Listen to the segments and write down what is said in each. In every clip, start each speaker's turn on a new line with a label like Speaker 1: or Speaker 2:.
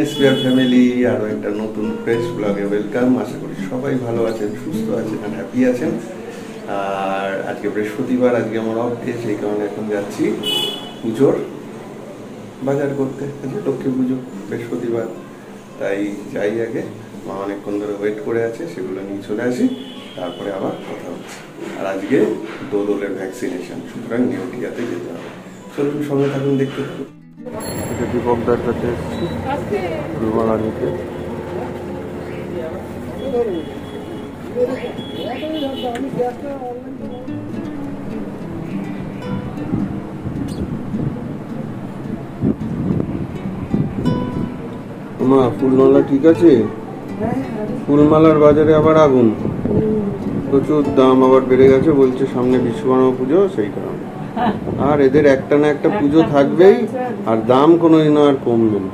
Speaker 1: SPR family আরও একটা নতুন ফ্রেশ ব্লগে ওয়েলকাম। আশা করি সবাই ভালো আছেন, সুস্থ আছেন আর হ্যাপি আছেন। আর আজকে বৃহস্পতিবার, আজকে আমার অফ ডে, সেই কারণে এখন যাচ্ছি পুজোর বাজার করতে। আজকে লক্ষ্মী পুজো, বৃহস্পতিবার, তাই যাই আগে। মা অনেকক্ষণ ধরে ওয়েট করে আছে, সেগুলো নিয়ে চলে আসি, তারপরে আবার কথা হচ্ছে। আর আজকে দোলের ভ্যাকসিনেশন, সুতরাং নিউটিয়াতে যেতে হবে। চলুন সঙ্গে থাকুন, দেখতে থাকুন। দীপকদার কাছে এসেছি ফুলমালা নিতে। ফুলমালা ঠিক আছে? ফুলমালার বাজারে আবার আগুন, প্রচুর দাম আবার বেড়ে গেছে, বলছে সামনে বিশ্বকর্মা পুজো, সেই কারণে। আর এদের একটা না একটা পুজো থাকবেই, আর দাম কোনোদিনও আর কমবে না,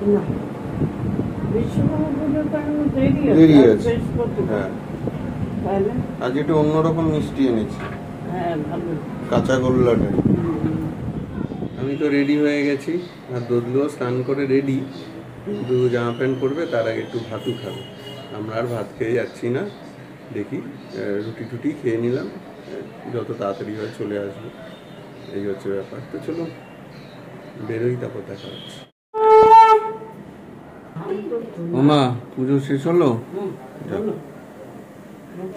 Speaker 1: দেরি আছে। হ্যাঁ, আজ একটু অন্যরকম মিষ্টি এনেছি, কাঁচা গোল্লাটা। আমি তো রেডি হয়ে গেছি, আর দোদলুও স্নান করে রেডি, কিন্তু জামা প্যান্ট পরবে, তার আগে একটু ভাতও খাবে। আমরা আর ভাত খেয়ে যাচ্ছি না, দেখি রুটি টুটি খেয়ে নিলাম, যত তাড়াতাড়ি হয় চলে আসবো, এই হচ্ছে ব্যাপার। তো চলো বেরোই, তারপর দেখা হচ্ছে। ওমা, পুজো শেষ হলো,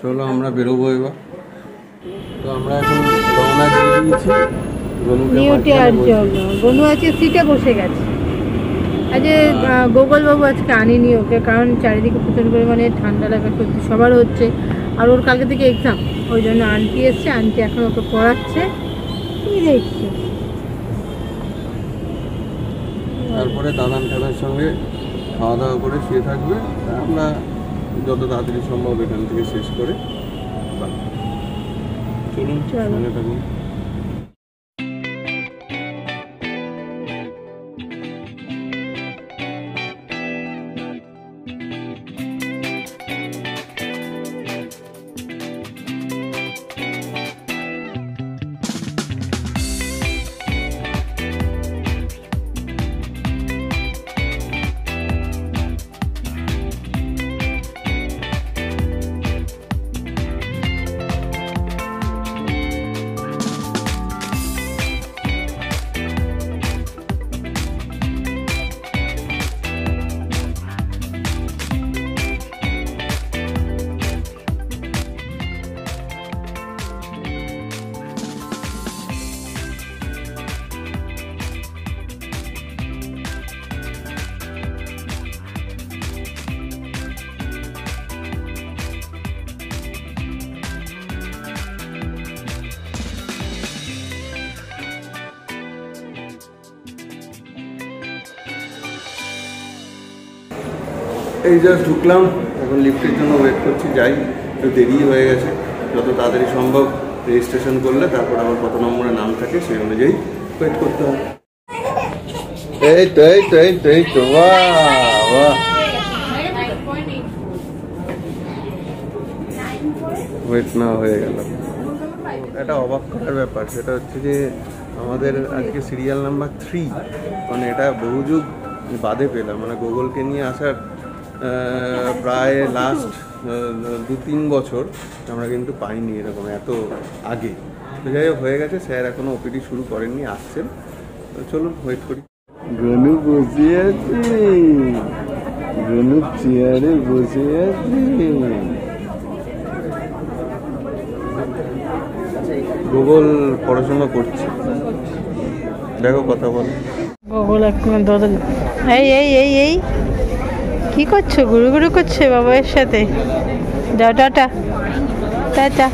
Speaker 1: চলো আমরা বেরোবো এবার। তো আমরা এখন রওনা দিয়ে দিয়েছি
Speaker 2: নিউটিয়ার জন্য। গনু আছে সিটে বসে গেছে। আজকে গোপাল বাবু আজকে আনিনি ওকে, কারণ চারিদিকে প্রচুর পরিমাণে ঠান্ডা লাগা সত্যি সবার হচ্ছে, আর ওর কালকে থেকে এক্সাম, ওই জন্য আন্টি এসছে, আন্টি এখন ওকে পড়াচ্ছে। কি দেখছি,
Speaker 1: তারপরে দাদান টাদার সঙ্গে খাওয়া দাওয়া করে শুয়ে থাকবে। আমরা যত তাড়াতাড়ি সম্ভব এখান থেকে শেষ করে চলুন সঙ্গে থাকুন। এই জাস্ট ঢুকলাম, এখন লিফটের জন্য ওয়েট করছি, যাই, তো দেরি হয়ে গেছে। যত তাড়াতাড়ি সম্ভব রেজিস্ট্রেশন করলে তারপর আবার কত নম্বরে নাম থাকে সেই অনুযায়ী ওয়েট করতে হবে। এই তো এই তো এই তো এই তো, বাহ, ওয়েট না হয়ে গেল। এটা অবাক করার ব্যাপার, সেটা হচ্ছে যে আমাদের আজকে সিরিয়াল নাম্বার 3, মানে এটা বহু যুগ বাদে পেলাম, মানে গুগলকে নিয়ে আসার প্রায় লাস্ট 2-3 বছর আমরা কিন্তু পাইনি এরকম এত আগে। তো যাই হোক, হয়ে গেছে। স্যার এখনো ওপিডি শুরু করেননি, আসছেন। চলুন ওয়েট করি। গনু বসে আছি, গনু চেয়ারে বসে আছি। গুগল পড়াশোনা করছে, দেখো কথা বলো।
Speaker 2: গুগল এখন এই এই এই এই কি করছো? গুরু গুরু করছে বাবার সাথে। যাও, টাটা টাটা।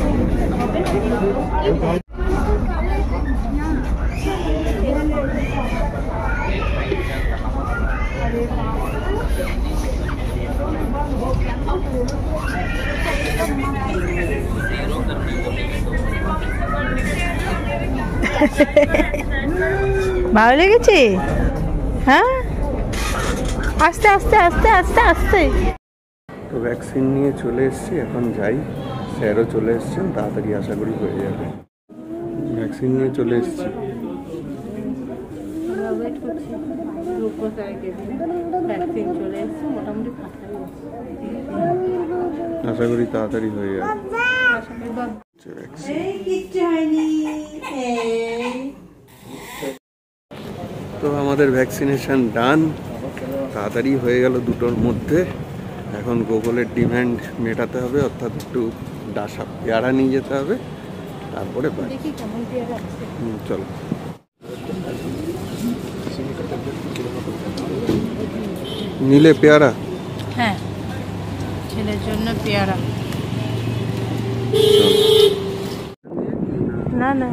Speaker 2: ভালো লেগেছে? হ্যাঁ, আস্তে আস্তে আস্তে আস্তে আস্তে।
Speaker 1: তো ভ্যাকসিন নিয়ে চলে এসেছি, এখন যাই। স্যারও চলে এসছেন, তাড়াতাড়ি আশা করি হয়ে যাবে। ভ্যাকসিন নিয়ে চলে এসেছি।
Speaker 2: উপসার কেবিন ভ্যাকসিন চলে এসছে, মোটামুটি ফাঁকাই আছে।
Speaker 1: আশা করি তাড়াতাড়ি হয়ে যাবে।
Speaker 2: আশা করি বাবা
Speaker 3: কিচ্ছু হয়নি।
Speaker 1: তো আমাদের ভ্যাকসিনেশন ডান, তাড়াতাড়ি হয়ে গেল 2টোর মধ্যে। এখন গুগলের ডিমান্ড মেটাতে হবে, অর্থাৎ একটু ডাসা পেয়ারা নিয়ে যেতে হবে, তারপরে বাড়ি।
Speaker 2: দেখি কেমন পেয়ারা আছে।
Speaker 1: চলো। নিলে পেয়ারা?
Speaker 2: হ্যাঁ, ছেলের জন্য পেয়ারা। না না,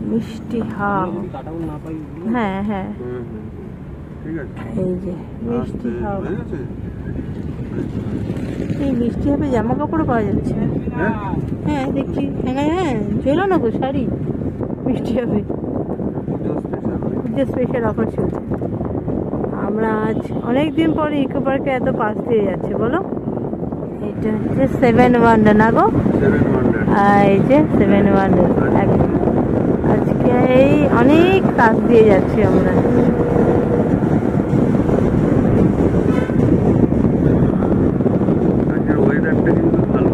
Speaker 2: মিষ্টি হাওয়া। হ্যাঁ হ্যাঁ, এই যে মিষ্টি হাওয়া। এই মিষ্টি হবে জামা কাপড় পাওয়া যাচ্ছে। হ্যাঁ দেখছি, হ্যাঁ হ্যাঁ চলো না গো শাড়ি, মিষ্টি হবে যে স্পেশাল অফার চলছে। আমরা আজ অনেক দিন পরে ইকো পার্কে এত পাশ দিয়ে যাচ্ছে বলো। এটা হচ্ছে 7 ওয়ান্ডার না গো? এই যে 7 ওয়ান্ডার আজকে এই অনেক কাজ দিয়ে যাচ্ছি আমরা।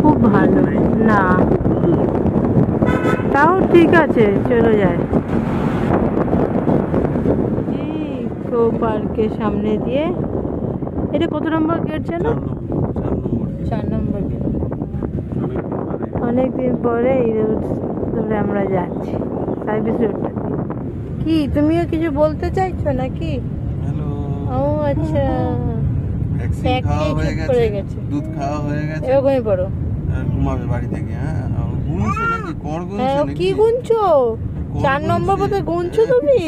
Speaker 2: খুব ভালো না, তাও ঠিক আছে চলে যায়। ইকো পার্কের সামনে দিয়ে, এটা কত নম্বর গেট যেন? 4 নম্বর গেট। অনেকদিন পরে এই রোড ধরে আমরা যাচ্ছি, সার্ভিস রোডটা। কি তুমিও কিছু বলতে চাইছো নাকি? ও আচ্ছা,
Speaker 1: দুধ খাওয়া হয়ে গেছে,
Speaker 2: এবার ঘুমিয়ে পড়ো।
Speaker 1: ঘুমাবে বাড়ি থেকে।
Speaker 2: কি গুনছো? 4 নম্বর পথে গুনছো তুমি?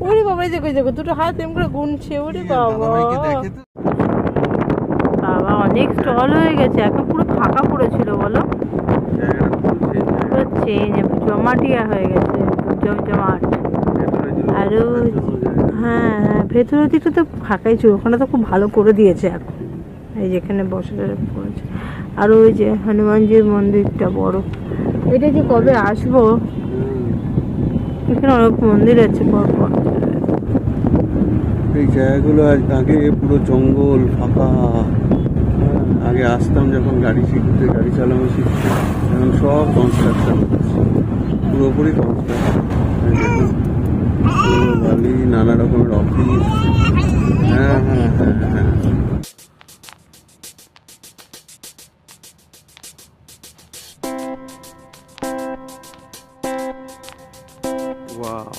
Speaker 2: ওরে বাবা, দেখো দেখো দুটো হাত এম করে গুনছে। ওরে বাবা বাবা, অনেক স্টল হয়ে গেছে, এখন পুরো ফাঁকা পড়েছিল বলো, পুরো চেঞ্জ জমাটিয়া হয়ে গেছে, জমজমাট। আরো হ্যাঁ হ্যাঁ, ভেতরের দিকটা তো ফাঁকাই ছিল, ওখানে তো খুব ভালো করে দিয়েছে এখন, এই যেখানে বসে পড়েছে। আর ওই যে হনুমানজির মন্দিরটা বড়, এটা যে কবে আসবো, এখানে অনেক মন্দির আছে পরপর।
Speaker 1: এই জায়গাগুলো আগে পুরো জঙ্গল ফাঁকা। আগে আসতাম যখন গাড়ি শিখতে, গাড়ি চালানো শিখতে, এখন সব কনস্ট্রাকশন, পুরোপুরি কনস্ট্রাকশন। বালি, নানা রকমের অফিস। হ্যাঁ হ্যাঁ হ্যাঁ হ্যাঁ, ওয়াও।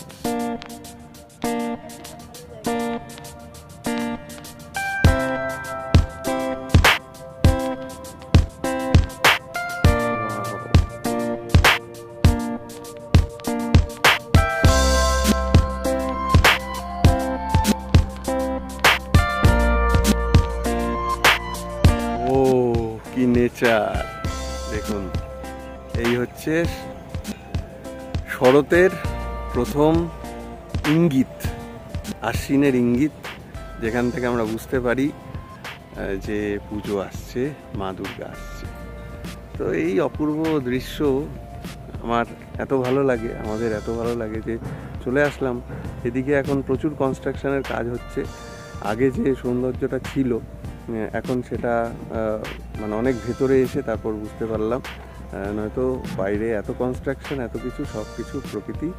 Speaker 1: নেচার দেখুন, এই হচ্ছে শরতের প্রথম ইঙ্গিত, আশ্বিনের ইঙ্গিত, যেখান থেকে আমরা বুঝতে পারি যে পুজো আসছে, মা দুর্গা আসছে। তো এই অপূর্ব দৃশ্য আমার এত ভালো লাগে, আমাদের এত ভালো লাগে যে চলে আসলাম এদিকে। এখন প্রচুর কনস্ট্রাকশনের কাজ হচ্ছে। আগে যে সৌন্দর্যটা ছিল এখন সেটা মানে অনেক ভেতরে এসে তারপর বুঝতে পারলাম, নয়তো বাইরে এত কনস্ট্রাকশন, এত কিছু, সব কিছু প্রকৃতি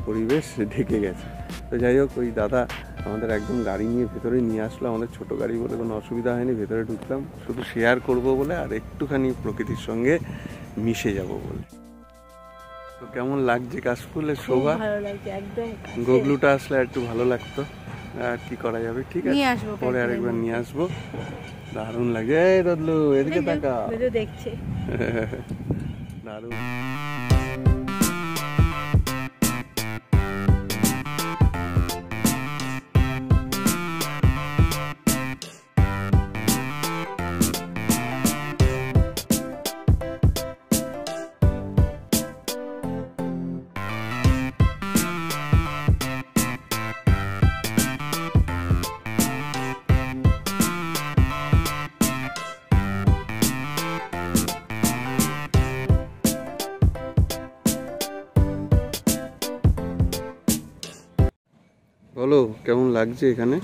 Speaker 1: পরিবেশ ঢেকে গেছে। তো যাই হোক, ওই দাদা আমাদের একদম গাড়ি নিয়ে ভেতরে নিয়ে আসলো, আমাদের ছোট গাড়ি বলে কোনো অসুবিধা হয়নি, ভেতরে ঢুকলাম শুধু শেয়ার করব বলে আর একটুখানি প্রকৃতির সঙ্গে মিশে যাব বলে। তো কেমন লাগছে কাশফুলের শোভা?
Speaker 2: ভালো লাগছে একদম।
Speaker 1: গোগলুটা আসলে একটু ভালো লাগতো, আর কি করা যাবে, ঠিক আছে পরে আরেকবার নিয়ে আসবো। দারুণ লাগে। এই রদলু এদিকে তাকা,
Speaker 2: দেখছে
Speaker 1: দারুণ। বলো কেমন লাগছে এখানে?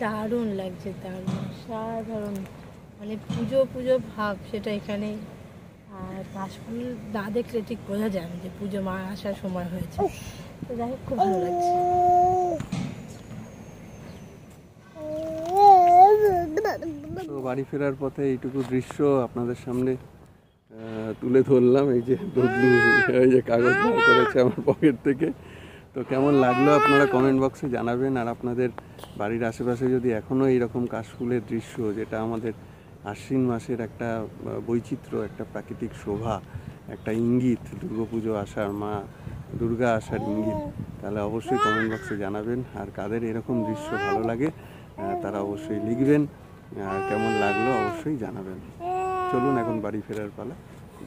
Speaker 2: দারুণ লাগছে, দারুণ, সাধারণ, মানে পুজো পুজো ভাব সেটা এখানে। আর কাশফুল না দেখলে ঠিক বোঝা যায় না যে পুজো মা আসার সময় হয়েছে। তো যাই হোক, খুব ভালো লাগছে।
Speaker 1: তো বাড়ি ফেরার পথে এইটুকু দৃশ্য আপনাদের সামনে তুলে ধরলাম। এই যে দদলু এই যে কাগজ বার করেছে আমার পকেট থেকে। তো কেমন লাগলো আপনারা কমেন্ট বক্সে জানাবেন। আর আপনাদের বাড়ির আশেপাশে যদি এখনও এইরকম কাশফুলের দৃশ্য, যেটা আমাদের আশ্বিন মাসের একটা বৈচিত্র্য, একটা প্রাকৃতিক শোভা, একটা ইঙ্গিত, দুর্গাপুজো আসার, মা দুর্গা আসার ইঙ্গিত, তাহলে অবশ্যই কমেন্ট বক্সে জানাবেন। আর কাদের এরকম দৃশ্য ভালো লাগে তারা অবশ্যই লিখবেন। আর কেমন লাগলো অবশ্যই জানাবেন। চলুন এখন বাড়ি ফেরার পালা,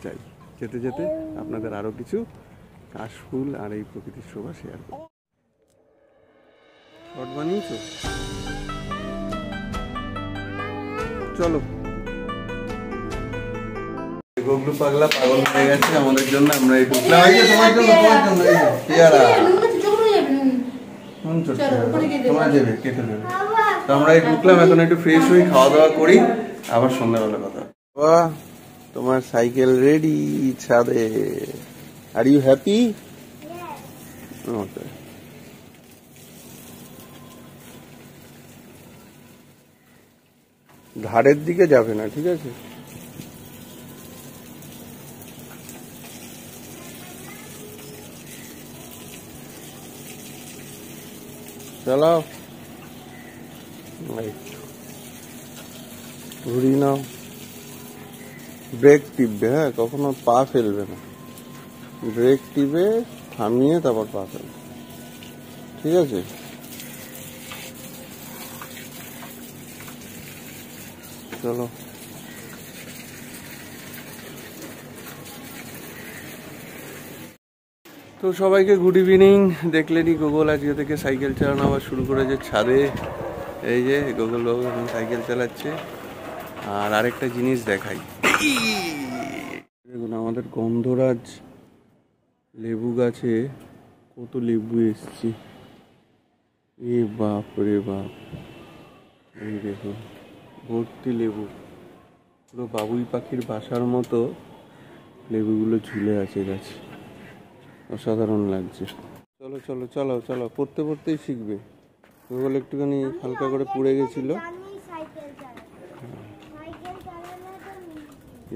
Speaker 1: যাই। যেতে যেতে আপনাদের আরও কিছু কাশফুল আর এই প্রকৃতির শোভা শেয়ার করব। শর্ট বানিয়েছো? চলো। গোগলু পাগলা পাগল হয়ে গেছে আমাদের জন্য। আমরা এই ঢুকলাম, এই যে তোমার জন্য, তোমার জন্য এই যে পেয়ারা। তোমার যাবে, কেটে দেবে। তো আমরা এই ঢুকলাম, এখন একটু ফ্রেশ হই, খাওয়া দাওয়া করি, আবার সন্ধ্যাবেলা কথা। বাহ, তোমার সাইকেল রেডি ছাদে। Are you happy? ওকে। ধারের দিকে যাবে না, ঠিক আছে? চালাও, ঘুরি নাও, ব্রেক টিপবে, হ্যাঁ, কখনো পা ফেলবে না। ব্রেক টিপে থামিয়ে তারপর পা ফেলবে, ঠিক আছে? চলো। তো সবাইকে গুড ইভিনিং। দেখলেনি গুগল আজকে থেকে সাইকেল চালানো আবার শুরু করেছে ছাদে। এই যে গুগল বাবু এখন সাইকেল চালাচ্ছে। আর আরেকটা জিনিস দেখাই, দেখুন আমাদের গন্ধরাজ লেবু গাছে কত লেবু এসছে। এ বাপ রে বাপ, এই দেখুন ভর্তি লেবু, পুরো বাবুই পাখির বাসার মতো লেবুগুলো ঝুলে আছে গাছে, অসাধারণ লাগছে। চলো চলো চলো চলো, পড়তে পড়তেই শিখবে। গুগল একটুখানি হালকা করে পুড়ে গেছিল,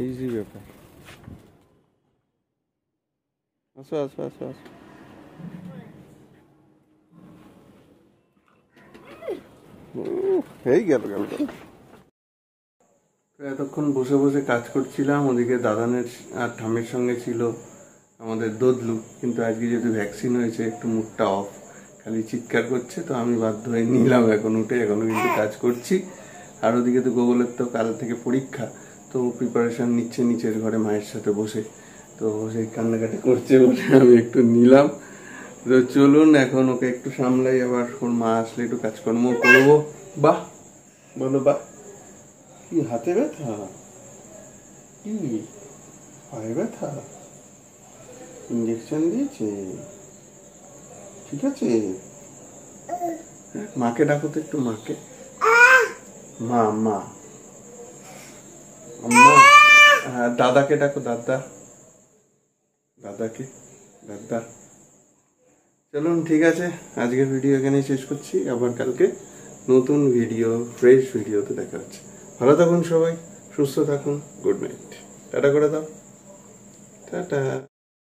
Speaker 1: ইজি ব্যাপার। আসো আসো আসো আসো। এই গেল গেল। এতক্ষণ বসে বসে কাজ করছিলাম, ওদিকে দাদানের আর ঠামের সঙ্গে ছিল আমাদের দদলু। কিন্তু আজকে যেহেতু ভ্যাকসিন হয়েছে একটু মুডটা অফ, খালি চিৎকার করছে। তো আমি বাধ্য হয়ে নিলাম এখন উঠে, এখনো কিন্তু কাজ করছি। আর ওদিকে তো গুগলের তো কাল থেকে পরীক্ষা, তো প্রিপারেশন নিচ্ছে নিচের ঘরে মায়ের সাথে বসে। তো সেই কান্নাকাটি করছে বলে আমি একটু নিলাম। তো চলুন এখন ওকে একটু সামলাই, আবার ওর মা আসলে একটু কাজকর্ম করবো। বাহ, বলো বাহ। কি হাতে ব্যথা? কি পায়ে ব্যথা? ইঞ্জেকশন দিয়েছে? ঠিক আছে, মাকে ডাকো তো একটু, মাকে। মা মা মা। হ্যাঁ, দাদাকে ডাকো, দাদা, দাদাকে, দাদা। চলুন ঠিক আছে, আজকের ভিডিও এখানেই শেষ করছি। আবার কালকে নতুন ভিডিও, ফ্রেশ ভিডিওতে দেখা হচ্ছে। ভালো থাকুন সবাই, সুস্থ থাকুন, গুড নাইট, টাটা করে দাও, টাটা।